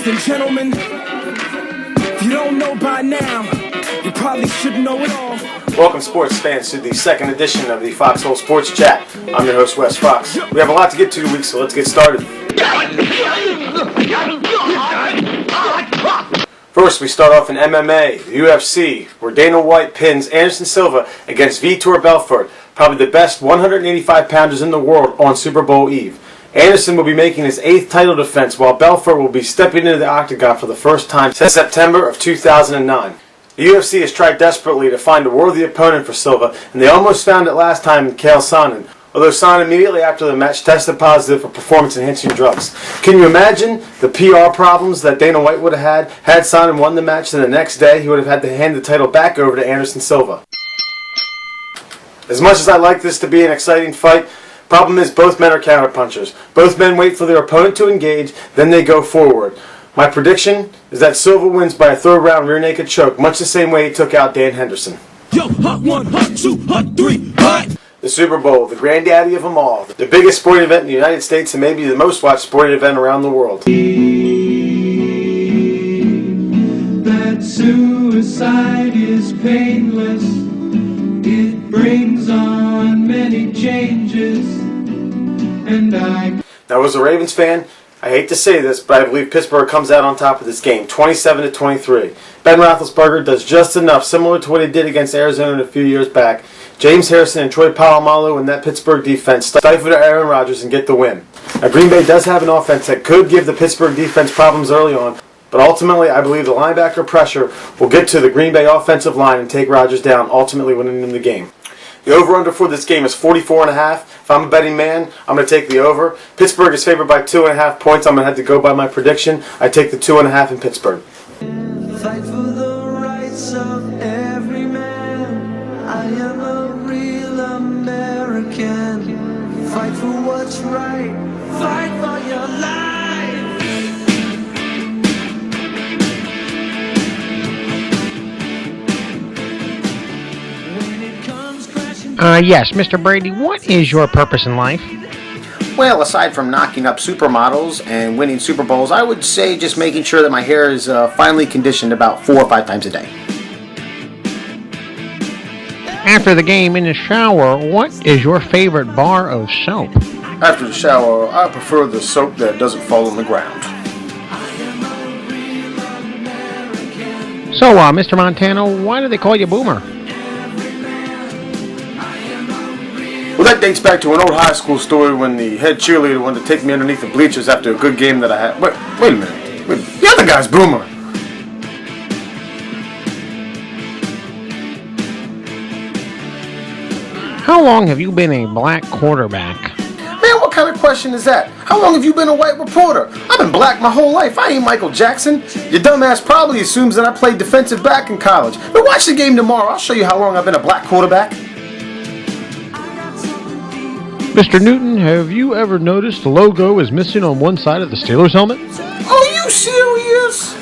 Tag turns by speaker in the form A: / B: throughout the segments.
A: Ladies and gentlemen, if you don't know by now, you probably should know it all.
B: Welcome, sports fans, to the second edition of the Foxhole Sports Chat. I'm your host, Wes Fox. We have a lot to get to this week, so let's get started. First, we start off in MMA, the UFC, where Dana White pins Anderson Silva against Vitor Belfort, probably the best 185-pounders in the world, on Super Bowl Eve. Anderson will be making his 8th title defense, while Belfort will be stepping into the octagon for the first time since September of 2009. The UFC has tried desperately to find a worthy opponent for Silva, and they almost found it last time in Chael Sonnen, although Sonnen immediately after the match tested positive for performance-enhancing drugs. Can you imagine the PR problems that Dana White would have had Sonnen won the match, and the next day he would have had to hand the title back over to Anderson Silva? As much as I'd like this to be an exciting fight, problem is both men are counterpunchers. Both men wait for their opponent to engage, then they go forward. My prediction is that Silva wins by a third-round rear naked choke, much the same way he took out Dan Henderson.
A: Yo, hot 1, hot 2, hot 3, hot! The
B: Super Bowl, the granddaddy of them all, the biggest sporting event in the United States and maybe the most watched sporting event around the world.
C: That suicide is painless. It brings on many changes, and
B: Now, as a Ravens fan, I hate to say this, but I believe Pittsburgh comes out on top of this game, 27-23. Ben Roethlisberger does just enough, similar to what he did against Arizona a few years back. James Harrison and Troy Polamalu and that Pittsburgh defense stifle Aaron Rodgers and get the win. Now, Green Bay does have an offense that could give the Pittsburgh defense problems early on, but ultimately I believe the linebacker pressure will get to the Green Bay offensive line and take Rodgers down, ultimately winning them the game. The over-under for this game is 44.5. If I'm a betting man, I'm going to take the over. Pittsburgh is favored by 2.5 points. I'm going to have to go by my prediction. I take the 2.5 in Pittsburgh.
C: fight for the rights of every man. I am a real American. Fight for what's right. Fight for your life.
D: Yes, Mr. Brady, what is your purpose in life?
E: Well, aside from knocking up supermodels and winning Super Bowls, I would say just making sure that my hair is finely conditioned about 4 or 5 times a day.
D: After the game in the shower, what is your favorite bar of soap?
B: After the shower, I prefer the soap that doesn't fall on the ground.
D: So, Mr. Montana, why do they call you Boomer?
B: Well, that dates back to an old high school story when the head cheerleader wanted to take me underneath the bleachers after a good game that I had. Wait a minute. The other guy's Boomer.
D: How long have you been a black quarterback?
B: Man, what kind of question is that? How long have you been a white reporter? I've been black my whole life. I ain't Michael Jackson. Your dumbass probably assumes that I played defensive back in college. But watch the game tomorrow. I'll show you how long I've been a black quarterback.
D: Mr. Newton, have you ever noticed the logo is missing on one side of the Steelers helmet?
B: Are you serious?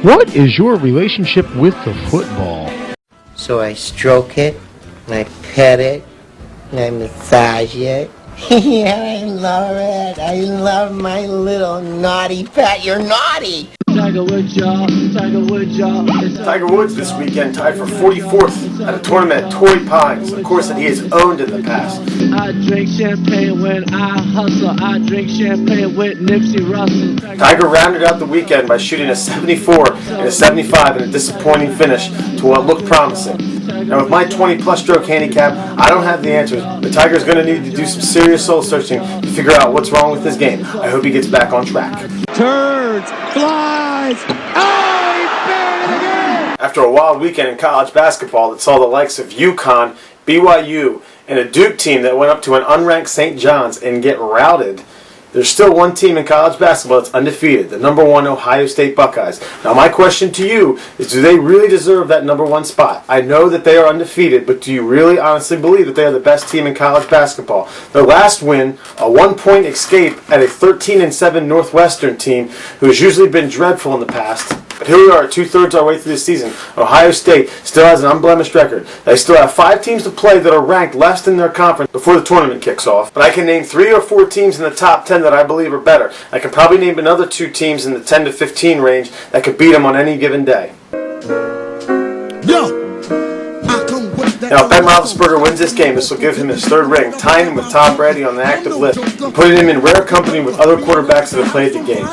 D: What is your relationship with the football?
F: So I stroke it, and I pet it, and I massage it. Yeah, I love it. I love my little naughty pet. You're naughty.
C: Tiger Woods, y'all. Tiger Woods, y'all.
B: Tiger Woods this weekend tied for 44th at a tournament at Torrey Pines, a course that he has owned in the past.
C: I drink champagne when I hustle. I drink champagne with Nipsey Russell.
B: Tiger rounded out the weekend by shooting a 74 and a 75 in a disappointing finish to what looked promising. Now, with my 20-plus stroke handicap, I don't have the answers, but Tiger's going to need to do some serious soul-searching to figure out what's wrong with his game. I hope he gets back on track.
C: Turns, flies, oh, he buried it again!
B: After a wild weekend in college basketball that saw the likes of UConn, BYU, and a Duke team that went up to an unranked St. John's and get routed, there's still one team in college basketball that's undefeated, the number 1 Ohio State Buckeyes. Now, my question to you is, do they really deserve that number 1 spot? I know that they are undefeated, but do you really honestly believe that they are the best team in college basketball? Their last win, a 1-point escape at a 13-7 Northwestern team who has usually been dreadful in the past, But here we are, 2/3 our way through the season. Ohio State still has an unblemished record. They still have 5 teams to play that are ranked less in their conference before the tournament kicks off. But I can name 3 or 4 teams in the top 10 that I believe are better. I can probably name another 2 teams in the 10 to 15 range that could beat them on any given day. Now, if Ben Roethlisberger wins this game, this will give him his 3rd ring, tying him with Tom Brady on the active list, and putting him in rare company with other quarterbacks that have played the game.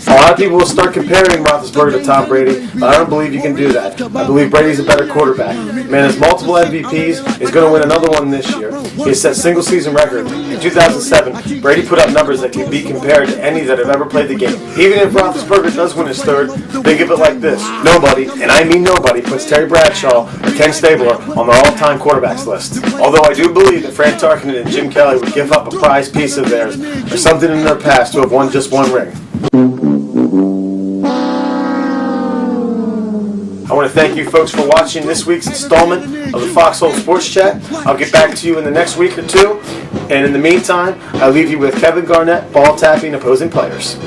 B: A lot of people will start comparing Roethlisberger to Tom Brady, but I don't believe you can do that. I believe Brady's a better quarterback. Man has multiple MVPs. He's going to win another one this year. He has set single-season records. In 2007, Brady put up numbers that can be compared to any that have ever played the game. Even if Roethlisberger does win his 3rd, think of it like this. Nobody, and I mean nobody, puts Terry Bradshaw or Ken Stabler on their all-time quarterbacks list. Although I do believe that Frank Tarkenton and Jim Kelly would give up a prized piece of theirs or something in their past to have won just 1 ring. I want to thank you folks for watching this week's installment of the Foxhole Sports Chat. I'll get back to you in the next week or 2. And in the meantime, I leave you with Kevin Garnett ball tapping opposing players.